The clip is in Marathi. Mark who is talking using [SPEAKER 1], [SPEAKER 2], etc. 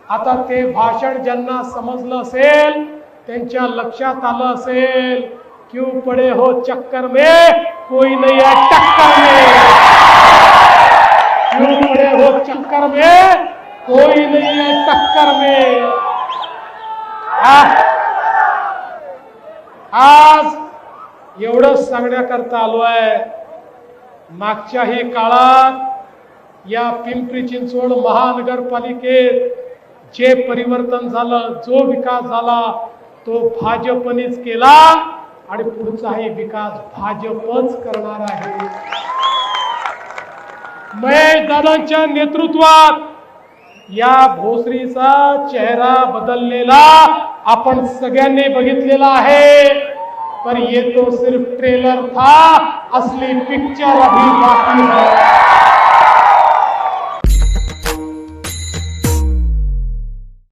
[SPEAKER 1] आता ते भाषण ज्यांना समजलं असेल त्यांच्या लक्षात आलं असेल, क्यों पड़े हो चक्कर में, कोई नहीं है टक्कर में, क्यों पड़े हो चक्कर में, कोई नहीं है टक्कर में। आज एवढंच सांगण्याकरता आलोय। मागच्याही काळात या पिंपरी चिंचवड महानगरपालिकेत जे परिवर्तन झालं, जो विकास झाला तो भाजपनेच केला आणि पुढचाही विकास भाजपच करणार आहे। महेश दादांच्या नेतृत्वात या भोसरीचा चेहरा बदललेला आपण सगळ्यांनी बघितलेला आहे। पर ये तो सिर्फ ट्रेलर था, असली पिक्चर अभी बाकी है।